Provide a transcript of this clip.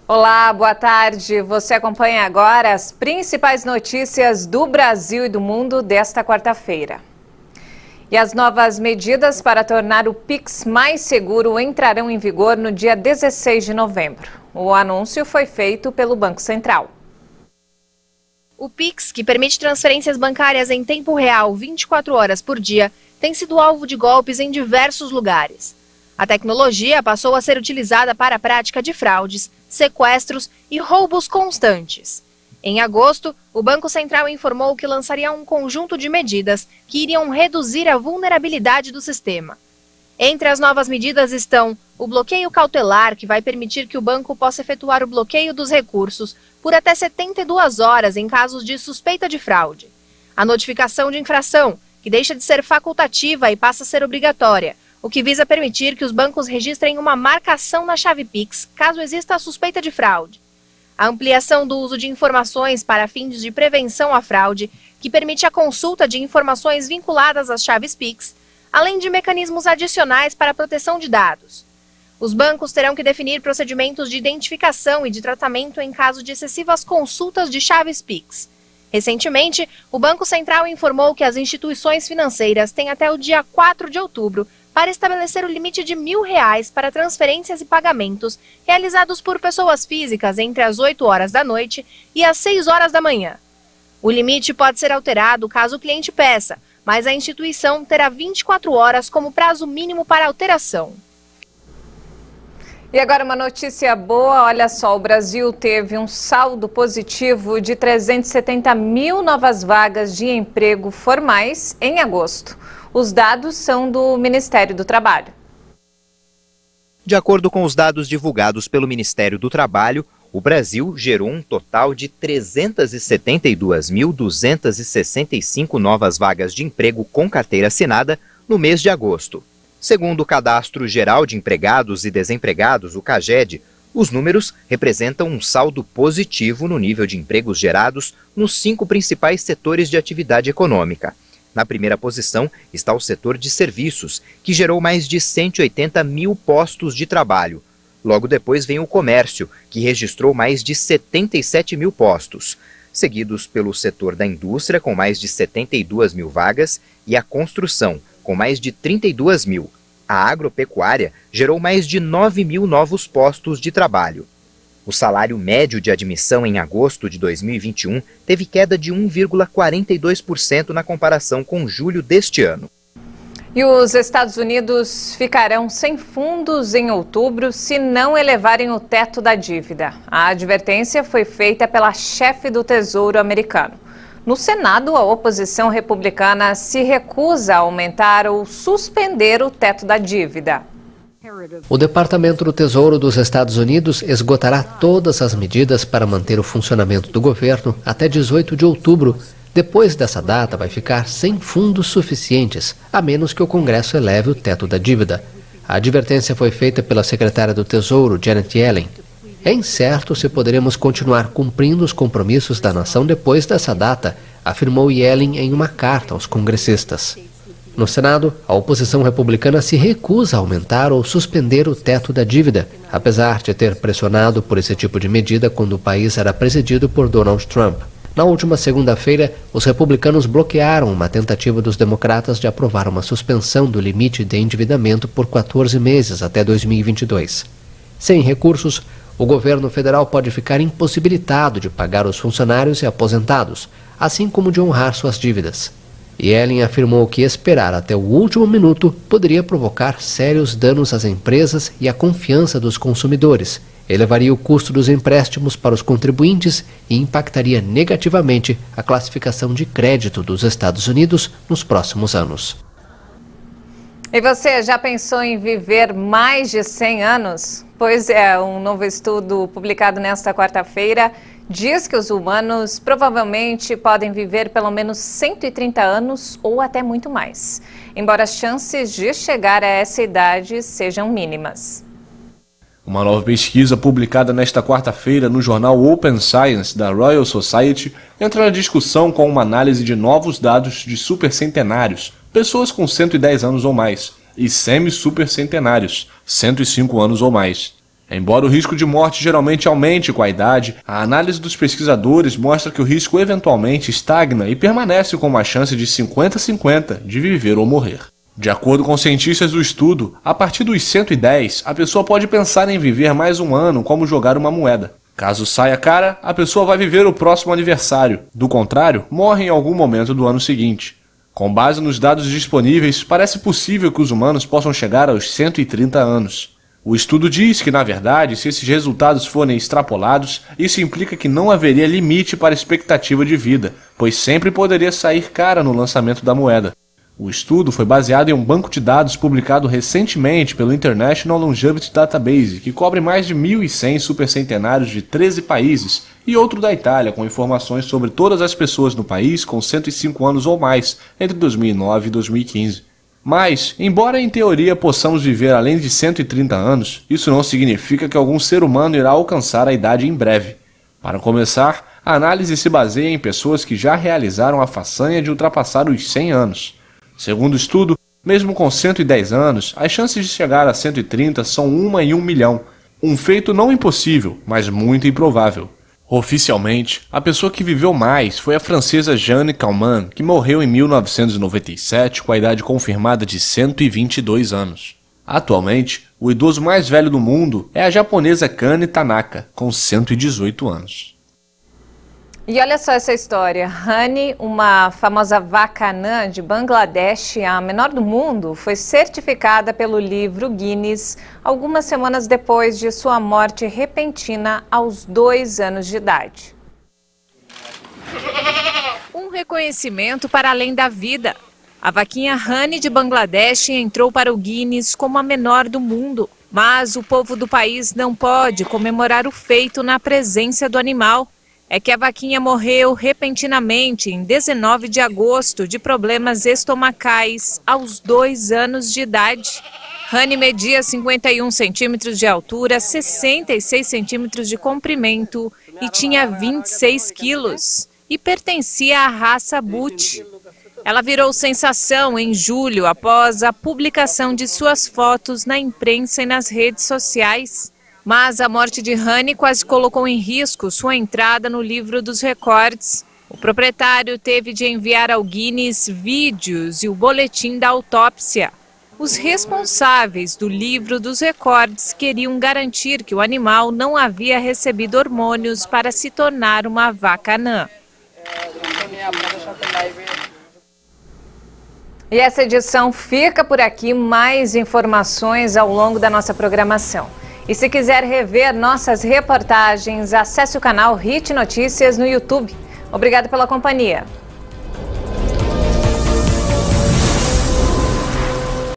Olá, boa tarde. Você acompanha agora as principais notícias do Brasil e do mundo desta quarta-feira. E as novas medidas para tornar o Pix mais seguro entrarão em vigor no dia 16 de novembro. O anúncio foi feito pelo Banco Central. O Pix, que permite transferências bancárias em tempo real 24 horas por dia, tem sido alvo de golpes em diversos lugares. A tecnologia passou a ser utilizada para a prática de fraudes, sequestros e roubos constantes. Em agosto, o Banco Central informou que lançaria um conjunto de medidas que iriam reduzir a vulnerabilidade do sistema. Entre as novas medidas estão o bloqueio cautelar, que vai permitir que o banco possa efetuar o bloqueio dos recursos por até 72 horas em casos de suspeita de fraude. A notificação de infração, que deixa de ser facultativa e passa a ser obrigatória, o que visa permitir que os bancos registrem uma marcação na chave Pix, caso exista a suspeita de fraude. A ampliação do uso de informações para fins de prevenção à fraude, que permite a consulta de informações vinculadas às chaves Pix, além de mecanismos adicionais para a proteção de dados. Os bancos terão que definir procedimentos de identificação e de tratamento em caso de excessivas consultas de chaves Pix. Recentemente, o Banco Central informou que as instituições financeiras têm até o dia 4 de outubro para estabelecer o limite de R$1.000 para transferências e pagamentos realizados por pessoas físicas entre as 8 horas da noite e as 6 horas da manhã. O limite pode ser alterado caso o cliente peça, mas a instituição terá 24 horas como prazo mínimo para alteração. E agora uma notícia boa, olha só, o Brasil teve um saldo positivo de 370 mil novas vagas de emprego formais em agosto. Os dados são do Ministério do Trabalho. De acordo com os dados divulgados pelo Ministério do Trabalho, o Brasil gerou um total de 372.265 novas vagas de emprego com carteira assinada no mês de agosto. Segundo o Cadastro Geral de Empregados e Desempregados, o CAGED, os números representam um saldo positivo no nível de empregos gerados nos 5 principais setores de atividade econômica. Na primeira posição está o setor de serviços, que gerou mais de 180 mil postos de trabalho. Logo depois vem o comércio, que registrou mais de 77 mil postos, seguidos pelo setor da indústria, com mais de 72 mil vagas, e a construção, com mais de 32 mil. A agropecuária gerou mais de 9 mil novos postos de trabalho. O salário médio de admissão em agosto de 2021 teve queda de 1,42% na comparação com julho deste ano. E os Estados Unidos ficarão sem fundos em outubro se não elevarem o teto da dívida. A advertência foi feita pela chefe do Tesouro americano. No Senado, a oposição republicana se recusa a aumentar ou suspender o teto da dívida. O Departamento do Tesouro dos Estados Unidos esgotará todas as medidas para manter o funcionamento do governo até 18 de outubro. Depois dessa data, vai ficar sem fundos suficientes, a menos que o Congresso eleve o teto da dívida. A advertência foi feita pela secretária do Tesouro, Janet Yellen. É incerto se poderemos continuar cumprindo os compromissos da nação depois dessa data, afirmou Yellen em uma carta aos congressistas. No Senado, a oposição republicana se recusa a aumentar ou suspender o teto da dívida, apesar de ter pressionado por esse tipo de medida quando o país era presidido por Donald Trump. Na última segunda-feira, os republicanos bloquearam uma tentativa dos democratas de aprovar uma suspensão do limite de endividamento por 14 meses até 2022. Sem recursos, o governo federal pode ficar impossibilitado de pagar os funcionários e aposentados, assim como de honrar suas dívidas. Yellen afirmou que esperar até o último minuto poderia provocar sérios danos às empresas e à confiança dos consumidores, elevaria o custo dos empréstimos para os contribuintes e impactaria negativamente a classificação de crédito dos Estados Unidos nos próximos anos. E você já pensou em viver mais de 100 anos? Pois é, um novo estudo publicado nesta quarta-feira diz que os humanos provavelmente podem viver pelo menos 130 anos ou até muito mais, embora as chances de chegar a essa idade sejam mínimas. Uma nova pesquisa publicada nesta quarta-feira no jornal Open Science da Royal Society entra na discussão com uma análise de novos dados de supercentenários, pessoas com 110 anos ou mais, e semi-supercentenários, 105 anos ou mais. Embora o risco de morte geralmente aumente com a idade, a análise dos pesquisadores mostra que o risco eventualmente estagna e permanece com uma chance de 50-50 de viver ou morrer. De acordo com cientistas do estudo, a partir dos 110, a pessoa pode pensar em viver mais um ano como jogar uma moeda. Caso saia cara, a pessoa vai viver o próximo aniversário. Do contrário, morre em algum momento do ano seguinte. Com base nos dados disponíveis, parece possível que os humanos possam chegar aos 130 anos. O estudo diz que, na verdade, se esses resultados forem extrapolados, isso implica que não haveria limite para a expectativa de vida, pois sempre poderia sair cara no lançamento da moeda. O estudo foi baseado em um banco de dados publicado recentemente pelo International Longevity Database, que cobre mais de 1.100 supercentenários de 13 países, e outro da Itália, com informações sobre todas as pessoas no país com 105 anos ou mais, entre 2009 e 2015. Mas, embora em teoria possamos viver além de 130 anos, isso não significa que algum ser humano irá alcançar a idade em breve. Para começar, a análise se baseia em pessoas que já realizaram a façanha de ultrapassar os 100 anos. Segundo o estudo, mesmo com 110 anos, as chances de chegar a 130 são 1 em 1 milhão. Um feito não impossível, mas muito improvável. Oficialmente, a pessoa que viveu mais foi a francesa Jeanne Calment, que morreu em 1997 com a idade confirmada de 122 anos. Atualmente, o idoso mais velho do mundo é a japonesa Kane Tanaka, com 118 anos. E olha só essa história. Hani, uma famosa vaca anã de Bangladesh, a menor do mundo, foi certificada pelo livro Guinness algumas semanas depois de sua morte repentina aos 2 anos de idade. Um reconhecimento para além da vida. A vaquinha Hani de Bangladesh entrou para o Guinness como a menor do mundo. Mas o povo do país não pode comemorar o feito na presença do animal. É que a vaquinha morreu repentinamente em 19 de agosto de problemas estomacais aos 2 anos de idade. Hani media 51 centímetros de altura, 66 centímetros de comprimento e tinha 26 quilos. E pertencia à raça Butt. Ela virou sensação em julho após a publicação de suas fotos na imprensa e nas redes sociais. Mas a morte de Hani quase colocou em risco sua entrada no livro dos recordes. O proprietário teve de enviar ao Guinness vídeos e o boletim da autópsia. Os responsáveis do livro dos recordes queriam garantir que o animal não havia recebido hormônios para se tornar uma vaca anã. E essa edição fica por aqui. Mais informações ao longo da nossa programação. E se quiser rever nossas reportagens, acesse o canal HIT Notícias no YouTube. Obrigada pela companhia.